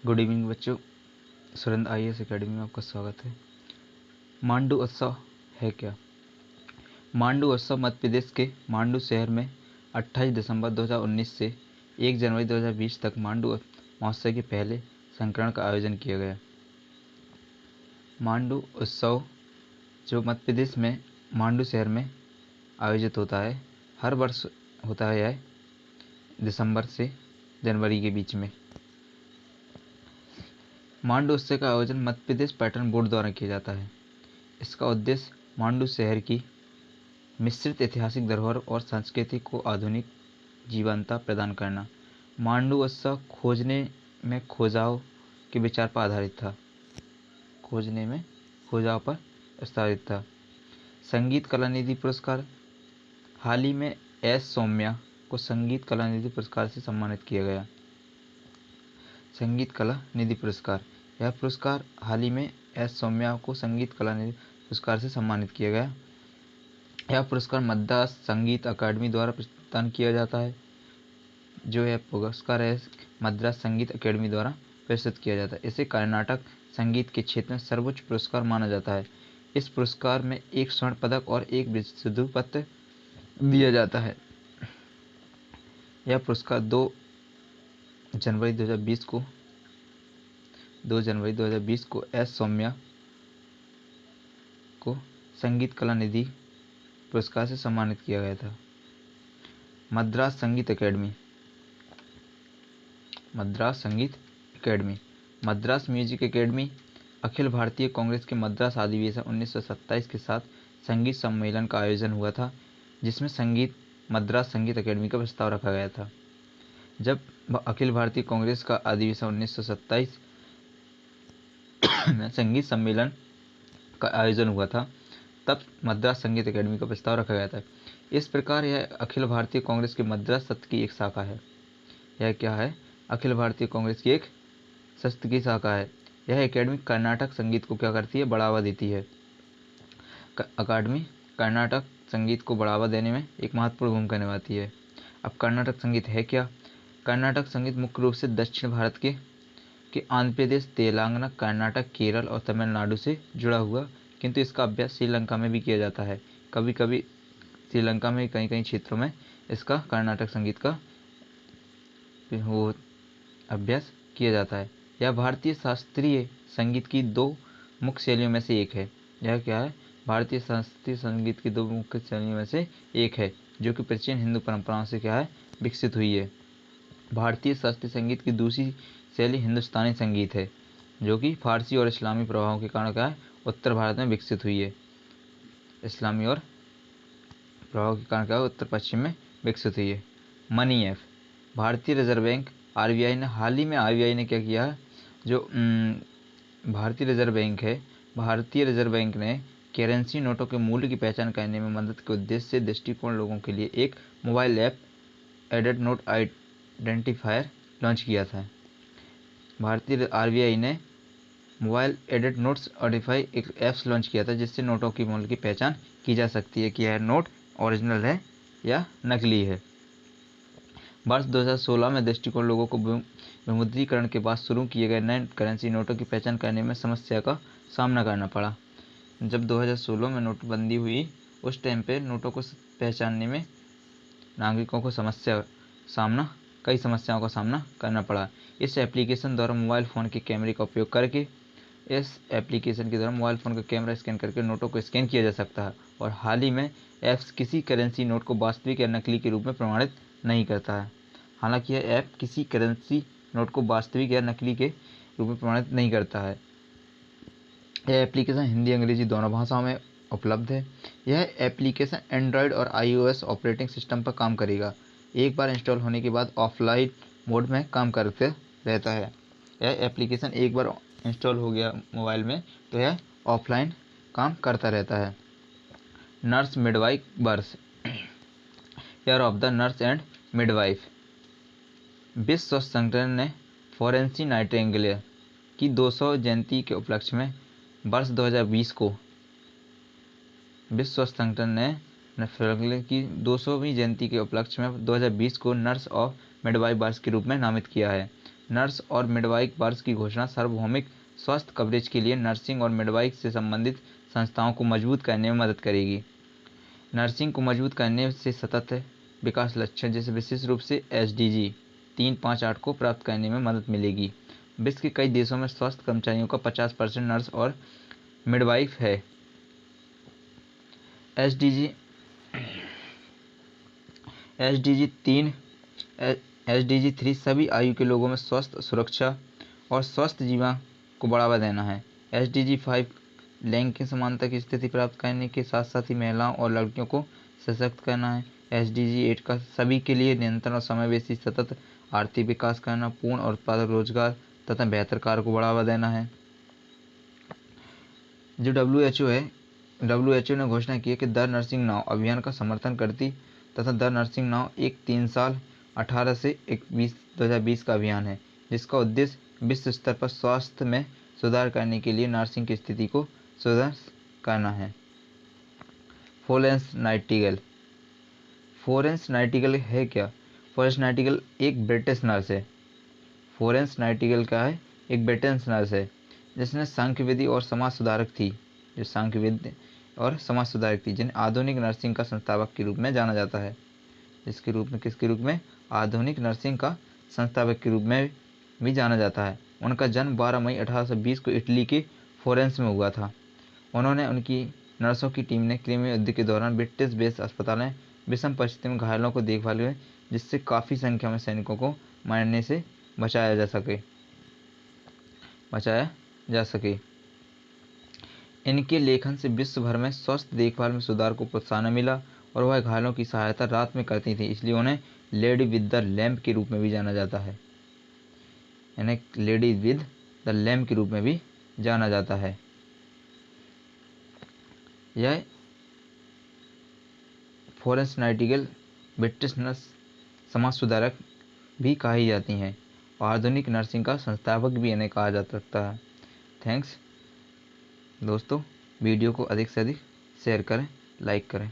Good evening बच्चों, Surendra IAS academy में आपका स्वागत है। मांडू उत्सव है क्या? मांडू उत्सव मध्य प्रदेश के मांडू शहर में 28 दिसंबर 2019 से 1 जनवरी 2020 तक मांडू महोत्सव के पहले संस्करण का आयोजन किया गया। मांडू उत्सव जो मध्य प्रदेश में मांडू शहर में आयोजित होता है, हर वर्ष होता है। यह दिसंबर से जनवरी के बीच में। मांडू उत्सव का आयोजन मध्य प्रदेश पर्यटन बोर्ड द्वारा किया जाता है। इसका उद्देश्य मांडू शहर की मिश्रित ऐतिहासिक धरोहर और संस्कृति को आधुनिक जीवंतता प्रदान करना। मांडू उत्सव खोजने में खोजाओ के विचार पर आधारित था। संगीत कला निधि पुरस्कार। हाल ही में एस सौम्या को संगीत कला निधि पुरस्कार से सम्मानित किया गया। संगीत कला निधि पुरस्कार, यह पुरस्कार हाल ही में एस सौम्या को संगीत कला निधि पुरस्कार से सम्मानित किया गया। यह पुरस्कार मद्रास संगीत अकादमी द्वारा प्रदान किया जाता है। जो यह पुरस्कार है मद्रास संगीत अकादमी द्वारा प्रस्तुत किया जाता है। इसे कर्नाटक संगीत के क्षेत्र में सर्वोच्च पुरस्कार माना जाता है। इस पुरस्कार में एक स्वर्ण पदक और एक विशुद्ध पत्र दिया जाता है। यह पुरस्कार 2 जनवरी 2020 को एस सौम्या को संगीत कला निधि पुरस्कार से सम्मानित किया गया था। मद्रास संगीत अकादमी। मद्रास म्यूजिक अकादमी अखिल भारतीय कांग्रेस के मद्रास अधिवेशन 1927 के साथ संगीत सम्मेलन का आयोजन हुआ था, जिसमें मद्रास संगीत अकादमी का प्रस्ताव रखा गया था। जब अखिल भारतीय कांग्रेस का अधिवेशन 1927 में संगीत सम्मेलन का आयोजन हुआ था, तब मद्रास संगीत अकादमी का प्रस्ताव रखा गया था। इस प्रकार यह अखिल भारतीय कांग्रेस के मद्रास सत्र की एक शाखा है। यह क्या है? अखिल भारतीय कांग्रेस की एक सत्र की शाखा है। यह अकादमी कर्नाटक संगीत को क्या करती है? बढ़ावा देती है। अकादमी कर्नाटक संगीत को बढ़ावा देने में एक महत्वपूर्ण भूमिका निभाती है। अब कर्नाटक संगीत है क्या? कर्नाटक संगीत मुख्य रूप से दक्षिण भारत के आंध्र प्रदेश, तेलंगाना, कर्नाटक, केरल और तमिलनाडु से जुड़ा हुआ, किंतु इसका अभ्यास श्रीलंका में भी किया जाता है। कभी कभी श्रीलंका में कई क्षेत्रों में इसका कर्नाटक संगीत का अभ्यास किया जाता है। यह भारतीय शास्त्रीय संगीत की 2 मुख्य शैलियों में से एक है। यह क्या है? भारतीय शास्त्रीय संगीत की 2 मुख्य शैलियों में से एक है, जो कि प्राचीन हिंदू परंपराओं से क्या है? विकसित हुई है। भारतीय शास्त्रीय संगीत की दूसरी शैली हिंदुस्तानी संगीत है, जो कि फारसी और इस्लामी प्रभावों के कारण क्या है? उत्तर भारत में विकसित हुई है। इस्लामी और प्रभाव के कारण क्या है? उत्तर पश्चिम में विकसित हुई है। Money app. भारतीय रिजर्व बैंक RBI ने हाल ही में क्या किया है? जो भारतीय रिजर्व बैंक ने करेंसी नोटों के मूल्य की पहचान करने में मदद के उद्देश्य से दृष्टिकोण लोगों के लिए एक mobile app aided note identifier launch किया था। भारतीय RBI ने मोबाइल एडेड नोट्स आइडेंटिफाई एक ऐप्स लॉन्च किया था, जिससे नोटों की मूल्य की पहचान की जा सकती है कि यह नोट ओरिजिनल है या नकली है। वर्ष 2016 में दृष्टिकोण लोगों को विमुद्रीकरण के बाद शुरू किए गए नए करेंसी नोटों की पहचान करने में समस्या का सामना करना पड़ा। जब 2016 में नोटबंदी हुई, उस टाइम पे नोटों को पहचानने में नागरिकों को कई समस्याओं का सामना करना पड़ा। इस एप्लीकेशन द्वारा मोबाइल फ़ोन के कैमरे का उपयोग करके मोबाइल फ़ोन का कैमरा स्कैन करके नोटों को स्कैन किया जा सकता है। और हाल ही में ऐप्स किसी करेंसी नोट को वास्तविक या नकली के रूप में प्रमाणित नहीं करता है। हालांकि यह ऐप किसी करेंसी नोट को वास्तविक या नकली के रूप में प्रमाणित नहीं करता है। यह एप्लीकेशन हिंदी अंग्रेजी दोनों भाषाओं में उपलब्ध है। यह एप्लीकेशन एंड्रॉयड और iOS ऑपरेटिंग सिस्टम पर काम करेगा। एक बार इंस्टॉल होने के बाद ऑफलाइन मोड में काम करते रहता है। यह एप्लीकेशन एक बार इंस्टॉल हो गया मोबाइल में तो यह ऑफलाइन काम करता रहता है। नर्स मिडवाइफ बर्स। Year of the nurse and midwife. विश्व स्वास्थ्य संगठन ने फ्लोरेंस नाइटिंगेल की 200 जयंती के उपलक्ष्य में वर्ष 2020 को विश्व स्वास्थ्य संगठन ने फ्लोरेंस की 200वीं जयंती के उपलक्ष्य में 2020 को नर्स ऑफ मिडवाइफ बर्स के रूप में नामित किया है। नर्स और मिडवाइफ वर्ष की घोषणा सार्वभौमिक स्वास्थ्य कवरेज के लिए नर्सिंग और मिडवाइफ से संबंधित संस्थाओं को मजबूत करने में मदद करेगी। नर्सिंग को मजबूत करने से सतत विकास लक्ष्य जैसे विशेष रूप से SDG 358 को प्राप्त करने में मदद मिलेगी। विश्व के कई देशों में स्वास्थ्य कर्मचारियों का 50% नर्स और मिडवाइफ है। SDG 3 सभी आयु के लोगों में स्वास्थ्य सुरक्षा और स्वस्थ जीवन को बढ़ावा देना है। SDG 5 लैंगिक समानता की स्थिति प्राप्त करने के साथ साथ ही महिलाओं और लड़कियों को सशक्त करना है। SDG 8 का सभी के लिए निरंतर और समावेशी सतत आर्थिक विकास करना, पूर्ण और उत्पादक रोजगार तथा बेहतर कार्य को बढ़ावा देना है। जो WHO है, WHO ने घोषणा की है कि द नर्सिंग नाउ अभियान का समर्थन करती तथा द नर्सिंग नाउ एक 3 साल 18 से 2020 का अभियान है, जिसका उद्देश्य विश्व स्तर पर स्वास्थ्य में सुधार करने के लिए नर्सिंग की स्थिति को सुधार करना है। Florence Nightingale. फ्लोरेंस नाइटिंगेल है क्या? फ्लोरेंस नाइटिंगेल एक ब्रिटिश नर्स है। फ्लोरेंस नाइटिंगेल क्या है? एक ब्रिटिश नर्स है जिसने सांख्यविधि और समाज सुधारक थी, जिन्हें आधुनिक नर्सिंग का संस्थापक के रूप में जाना जाता है। किसके रूप में? आधुनिक नर्सिंग का संस्थापक के रूप में भी जाना जाता है। उनका जन्म 12 मई 1820 को इटली के फ्लोरेंस में हुआ था। उन्होंने उनकी नर्सों की टीम ने क्रीमी युद्ध के दौरान ब्रिटिश बेस अस्पताल में विषम परिस्थिति में घायलों को देखभाल की, जिससे काफ़ी संख्या में सैनिकों को मरने से बचाया जा सके। इनके लेखन से विश्व भर में स्वास्थ्य देखभाल में सुधार को प्रोत्साहन मिला और वह घायलों की सहायता रात में करती थी, इसलिए उन्हें लेडी विद द लैम्प के रूप में भी जाना जाता है। यह फ्लोरेंस नाइटिंगेल ब्रिटिश नर्स, समाज सुधारक भी कही जाती हैं और आधुनिक नर्सिंग का संस्थापक भी इन्हें कहा जा सकता है। थैंक्स दोस्तों, वीडियो को अधिक से अधिक शेयर करें, लाइक करें।